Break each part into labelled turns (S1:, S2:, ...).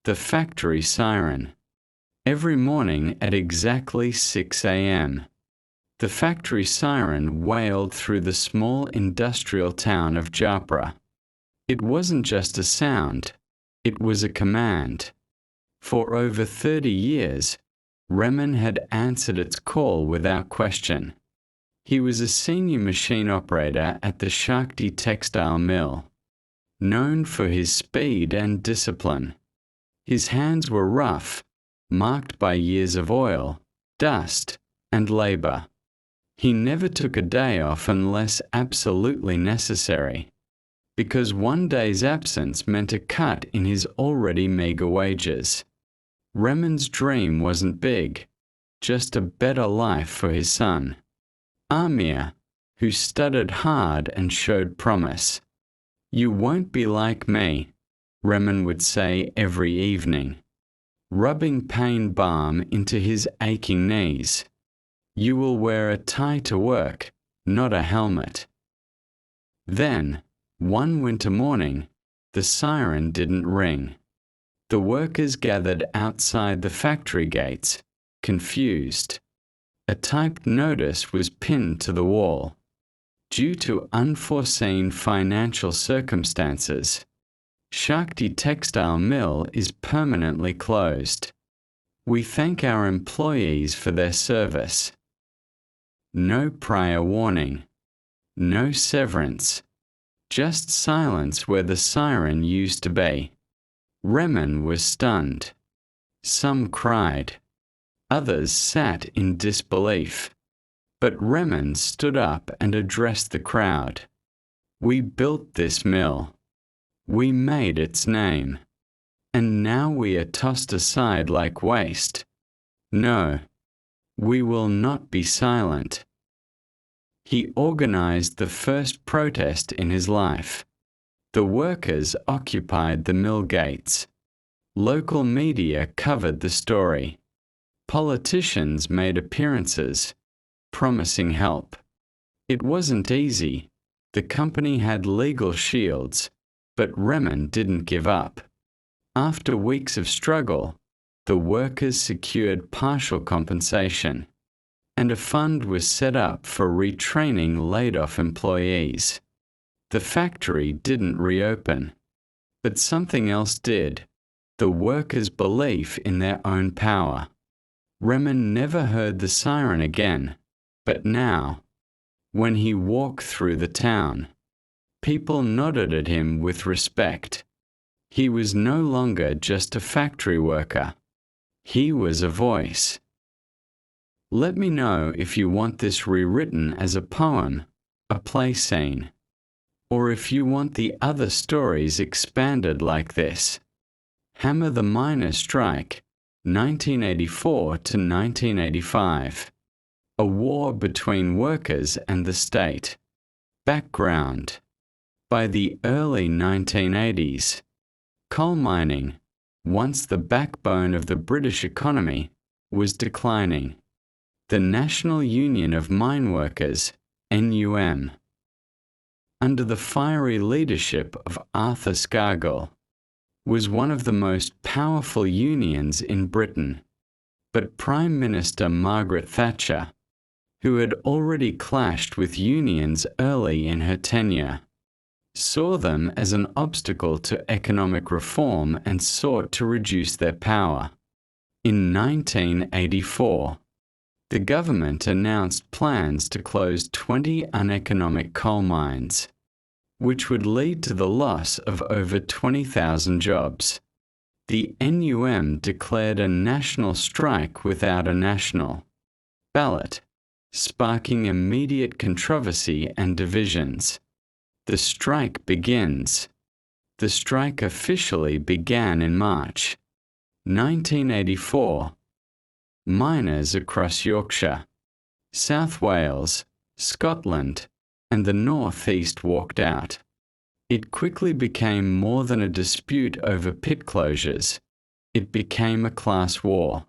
S1: The factory siren. Every morning at exactly 6 a.m., the factory siren wailed through the small industrial town of Japra. It wasn't just a sound, it was a command. For over 30 years, Remen had answered its call without question. He was a senior machine operator at the Shakti textile mill, known for his speed and discipline. His hands were rough, marked by years of oil, dust, and labor. He never took a day off unless absolutely necessary, because one day's absence meant a cut in his already meager wages. Remen's dream wasn't big, just a better life for his son, Amir, who studied hard and showed promise. "You won't be like me," Remen would say every evening, rubbing pain balm into his aching knees. "You will wear a tie to work, not a helmet." Then, one winter morning, the siren didn't ring. The workers gathered outside the factory gates, confused. A typed notice was pinned to the wall. Due to unforeseen financial circumstances, Shakti Textile Mill is permanently closed. We thank our employees for their service. No prior warning. No severance. Just silence where the siren used to be. Remen was stunned. Some cried. Others sat in disbelief. But Remen stood up and addressed the crowd. "We built this mill. We made its name. And now we are tossed aside like waste. No, we will not be silent." He organized the first protest in his life. The workers occupied the mill gates. Local media covered the story. Politicians made appearances, promising help. It wasn't easy. The company had legal shields, but Remen didn't give up. After weeks of struggle, the workers secured partial compensation, and a fund was set up for retraining laid-off employees. The factory didn't reopen, but something else did: the workers' belief in their own power. Remen never heard the siren again, but now, when he walked through the town, people nodded at him with respect. He was no longer just a factory worker. He was a voice. Let me know if you want this rewritten as a poem, a play scene, or if you want the other stories expanded like this. Hammer the Miners' Strike, 1984 to 1985. A war between workers and the state. Background. By the early 1980s, coal mining, once the backbone of the British economy, was declining. The National Union of Mine Workers, NUM, under the fiery leadership of Arthur Scargill, was one of the most powerful unions in Britain. But Prime Minister Margaret Thatcher, who had already clashed with unions early in her tenure, saw them as an obstacle to economic reform and sought to reduce their power. In 1984, the government announced plans to close 20 uneconomic coal mines, which would lead to the loss of over 20,000 jobs. The NUM declared a national strike without a national ballot, sparking immediate controversy and divisions. The strike begins. The strike officially began in March 1984. Miners across Yorkshire, South Wales, Scotland, and the North East walked out. It quickly became more than a dispute over pit closures. It became a class war.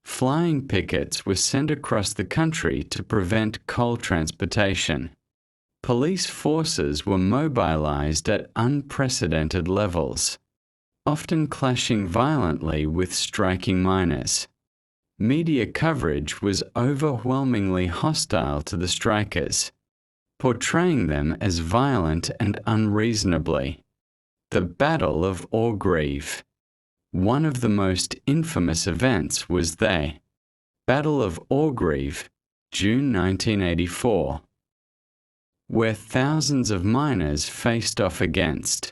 S1: Flying pickets were sent across the country to prevent coal transportation. Police forces were mobilized at unprecedented levels. often clashing violently with striking miners. Media coverage was overwhelmingly hostile to the strikers, portraying them as violent and unreasonably. The Battle of Orgreave. One of the most infamous events was the Battle of Orgreave, June 1984, where thousands of miners faced off against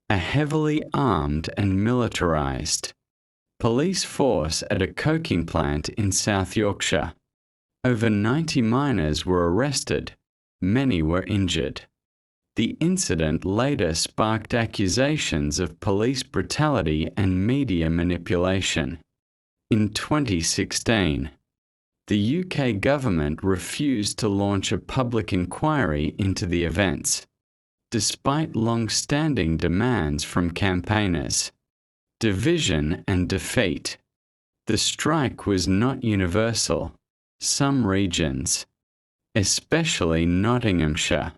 S1: a heavily armed and militarized police force at a coking plant in South Yorkshire. Over 90 miners were arrested, many were injured. The incident later sparked accusations of police brutality and media manipulation. In 2016, the UK government refused to launch a public inquiry into the events, despite long-standing demands from campaigners. Division and defeat. The strike was not universal. Some regions, especially Nottinghamshire,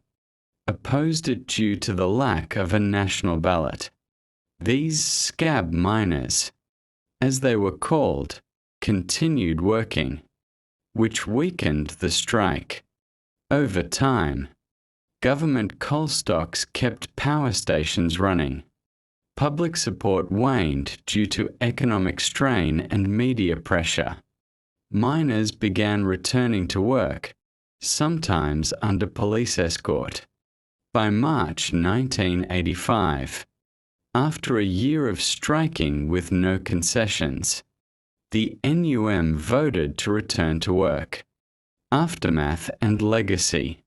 S1: opposed it due to the lack of a national ballot. These scab miners, as they were called, continued working, which weakened the strike. Over time, government coal stocks kept power stations running. Public support waned due to economic strain and media pressure. Miners began returning to work, sometimes under police escort. By March 1985, after a year of striking with no concessions, the NUM voted to return to work. Aftermath and legacy.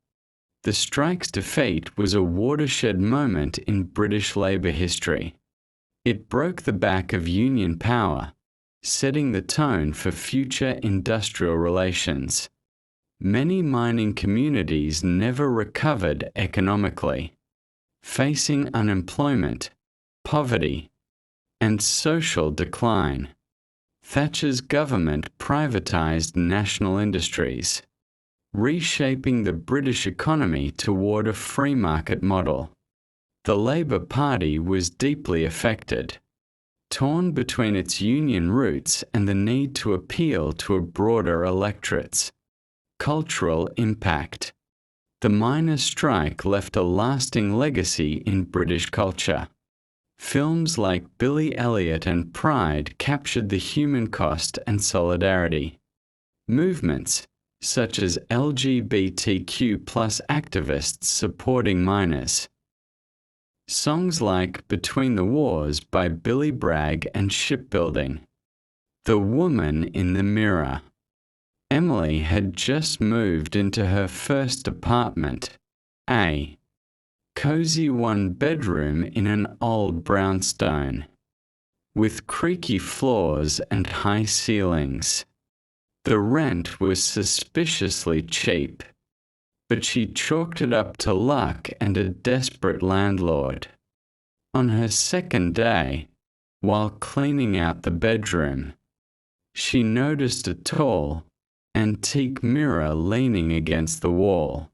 S1: The strike's defeat was a watershed moment in British Labour history. It broke the back of union power, setting the tone for future industrial relations. Many mining communities never recovered economically, facing unemployment, poverty, and social decline. Thatcher's government privatised national industries, reshaping the British economy toward a free market model. The Labour Party was deeply affected, torn between its union roots and the need to appeal to a broader electorate. Cultural impact. The miners' strike left a lasting legacy in British culture. Films like Billy Elliot and Pride captured the human cost and solidarity. Movements, such as LGBTQ+ activists supporting miners. Songs like Between the Wars by Billy Bragg and Shipbuilding. The Woman in the Mirror. Emily had just moved into her first apartment, a cozy one-bedroom in an old brownstone, with creaky floors and high ceilings. The rent was suspiciously cheap, but she chalked it up to luck and a desperate landlord. On her second day, while cleaning out the bedroom, she noticed a tall, antique mirror leaning against the wall.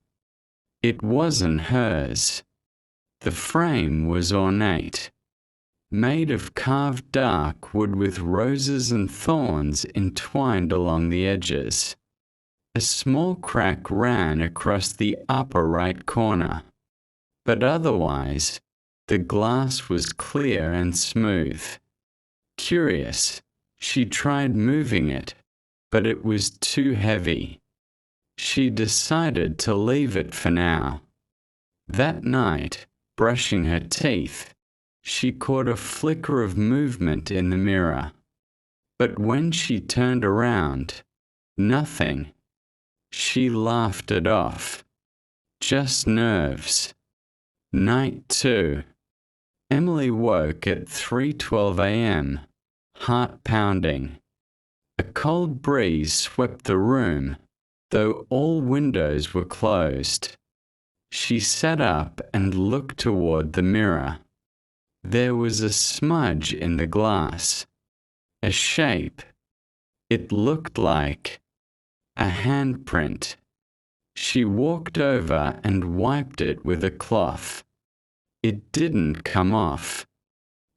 S1: It wasn't hers. The frame was ornate, made of carved dark wood with roses and thorns entwined along the edges. A small crack ran across the upper right corner, but otherwise, the glass was clear and smooth. Curious, she tried moving it, but it was too heavy. She decided to leave it for now. That night, brushing her teeth, she caught a flicker of movement in the mirror. But when she turned around, nothing. She laughed it off. Just nerves. Night 2. Emily woke at 3:12 a.m., heart pounding. A cold breeze swept the room, though all windows were closed. She sat up and looked toward the mirror. There was a smudge in the glass. A shape. It looked like a handprint. She walked over and wiped it with a cloth. It didn't come off.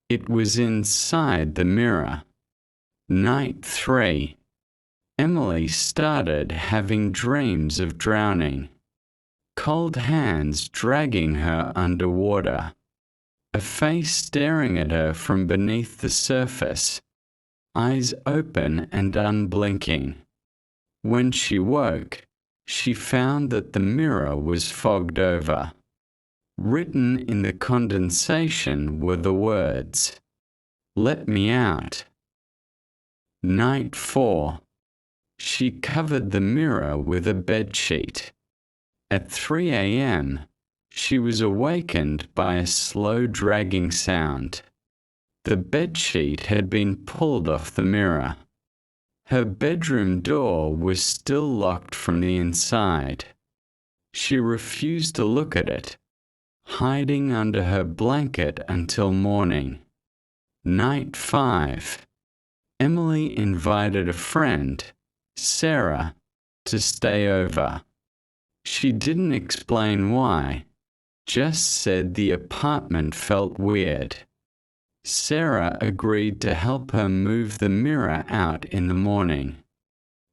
S1: It was inside the mirror. Night 3. Emily started having dreams of drowning. Cold hands dragging her underwater. A face staring at her from beneath the surface. Eyes open and unblinking. When she woke, she found that the mirror was fogged over. Written in the condensation were the words, "Let me out." Night 4. She covered the mirror with a bedsheet. At 3 a.m., she was awakened by a slow dragging sound. The bedsheet had been pulled off the mirror. Her bedroom door was still locked from the inside. She refused to look at it, hiding under her blanket until morning. Night 5. Emily invited a friend, Sarah, to stay over. She didn't explain why, just said the apartment felt weird. Sarah agreed to help her move the mirror out in the morning.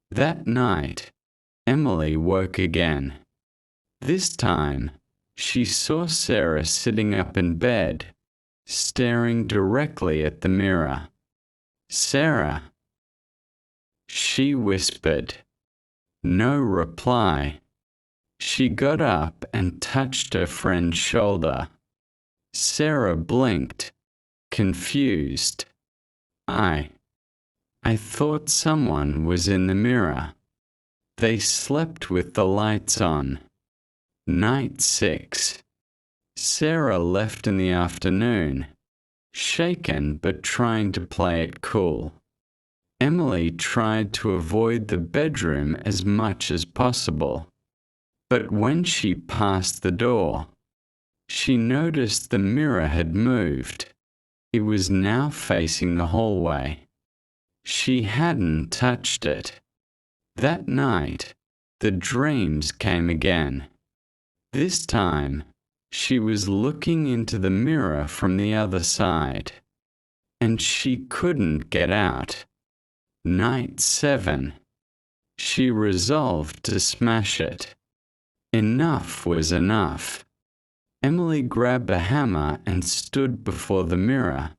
S1: That night, Emily woke again. This time, she saw Sarah sitting up in bed, staring directly at the mirror. "Sarah," she whispered. No reply. She got up and touched her friend's shoulder. Sarah blinked, confused. I thought someone was in the mirror." They slept with the lights on. Night 6. Sarah left in the afternoon, shaken but trying to play it cool. Emily tried to avoid the bedroom as much as possible. But when she passed the door, she noticed the mirror had moved. It was now facing the hallway. She hadn't touched it. That night, the dreams came again. This time, she was looking into the mirror from the other side, and she couldn't get out. Night 7. She resolved to smash it. Enough was enough. Emily grabbed a hammer and stood before the mirror,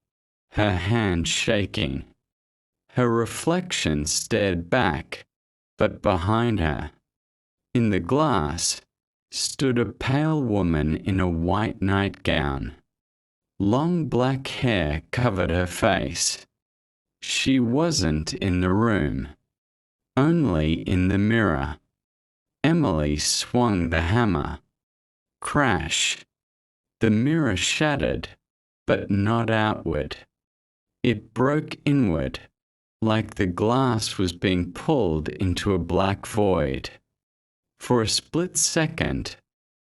S1: her hand shaking. Her reflection stared back, but behind her, in the glass, stood a pale woman in a white nightgown. Long black hair covered her face. She wasn't in the room, only in the mirror. Emily swung the hammer. Crash. The mirror shattered, but not outward. It broke inward, like the glass was being pulled into a black void. For a split second,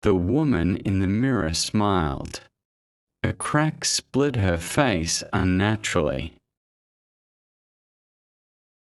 S1: the woman in the mirror smiled. A crack split her face unnaturally.